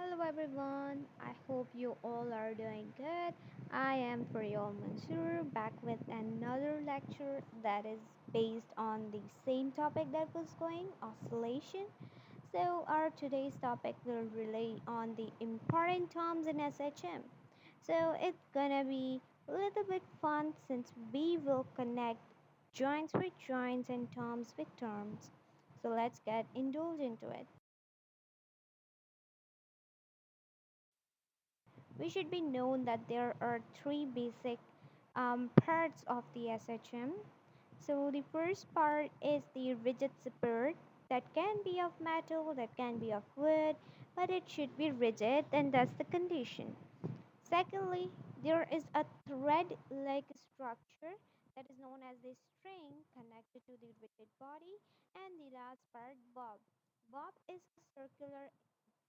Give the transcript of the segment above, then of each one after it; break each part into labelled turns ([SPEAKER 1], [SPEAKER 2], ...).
[SPEAKER 1] Hello everyone, I hope you all are doing good. I am Mansoor back with another lecture that is based on the same topic that was going oscillation. So, our today's topic will relay on the important terms in SHM. So, it's gonna be a little bit fun since we will connect joints with joints and terms with terms. So, let's get indulged into it. We should be known that there are three basic parts of the SHM. So the first part is the rigid support that can be of metal, that can be of wood, but it should be rigid, and that's the condition. Secondly, there is a thread-like structure that is known as the string connected to the rigid body, and the last part, bob. Bob is a circular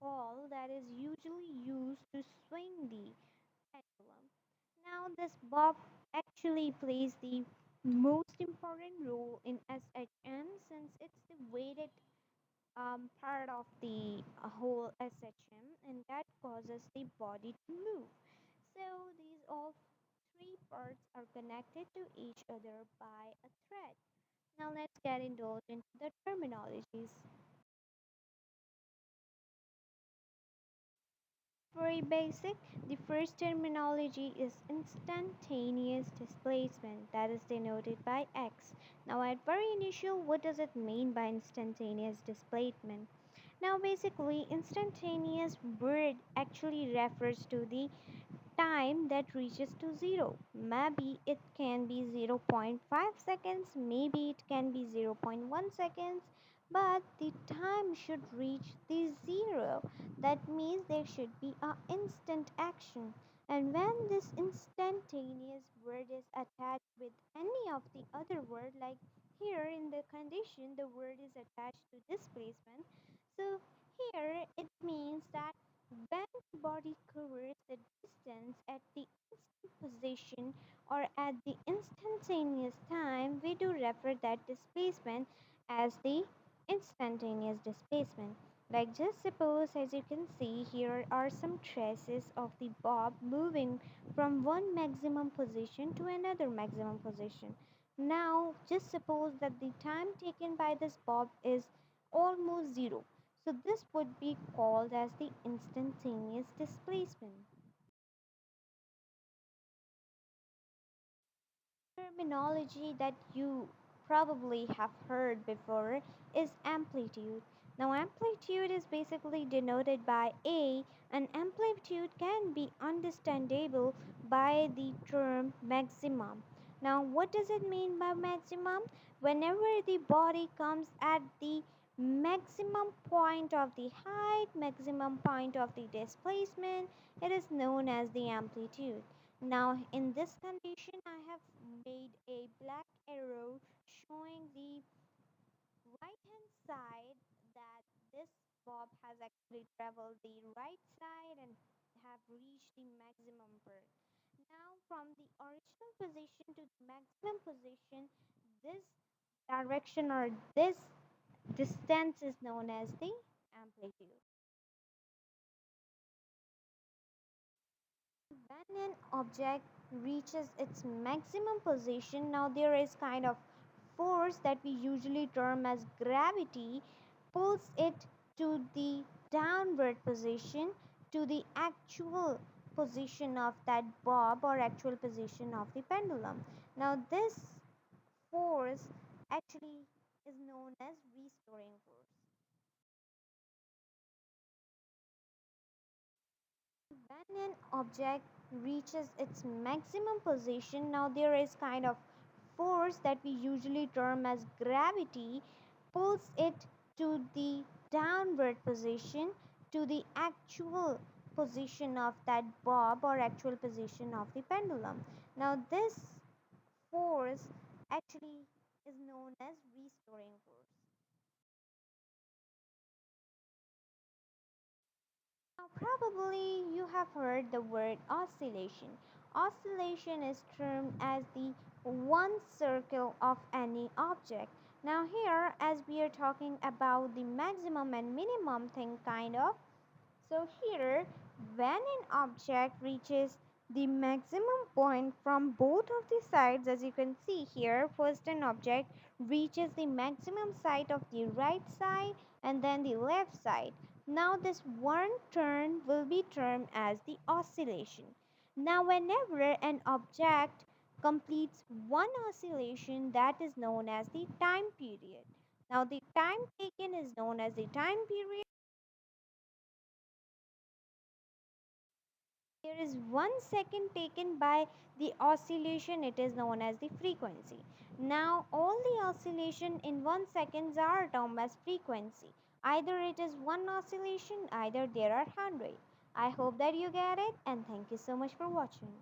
[SPEAKER 1] ball that is usually used to swing the pendulum. Now, this bob actually plays the most important role in SHM since it's the weighted part of the whole SHM and that causes the body to move. So, these all three parts are connected to each other by a thread. Now, let's get indulged into the terminologies. Very basic. The first terminology is instantaneous displacement, that is denoted by x. Now, at very initial, what does it mean by instantaneous displacement? Now, basically, instantaneous word actually refers to the time that reaches to 0. Maybe it can be zero point 0.5 seconds, maybe it can be zero point 0.1 seconds, but the time should reach the 0. That means there should be a instant action. And when this instantaneous word is attached with any of the other word, like here in the condition, the word is attached to displacement. So here it means that when the body covers the distance at the instant position or at the instantaneous time, we do refer that displacement as the instantaneous displacement. Like just suppose, as you can see, here are some traces of the bob moving from one maximum position to another maximum position. Now just suppose that the time taken by this bob is almost 0. So this would be called as the instantaneous displacement. Terminology that you probably have heard before is amplitude. Now, amplitude is basically denoted by A. An amplitude can be understandable by the term maximum. Now, what does it mean by maximum? Whenever the body comes at the maximum point of the height, maximum point of the displacement, it is known as the amplitude. Now, in this condition, I have made a black arrow showing the right hand side that this bob has actually traveled the right side and have reached the maximum birth. Now, from the original position to the maximum position, this direction or this distance is known as the amplitude. When an object reaches its maximum position, now there is kind of force that we usually term as gravity pulls it to the downward position to the actual position of that bob or actual position of the pendulum. Now this force actually is known as restoring force. When an object reaches its maximum position, now there is kind of force that we usually term as gravity pulls it to the downward position to the actual position of that bob or actual position of the pendulum. Now this force actually is known as restoring force. Now, probably you have heard the word oscillation. Oscillation is termed as the one circle of any object. Now, here, as we are talking about the maximum and minimum thing, kind of, So here, when an object reaches the maximum point from both of the sides, as you can see here, first an object reaches the maximum side of the right side and then the left side. Now this one turn will be termed as the oscillation. Now whenever an object completes one oscillation, that is known as the time period. Now the time taken is known as the time period. There is 1 second taken by the oscillation, it is known as the frequency. Now all the oscillation in 1 second are termed as frequency. Either it is one oscillation, either there are 100. I hope that you get it, and thank you so much for watching.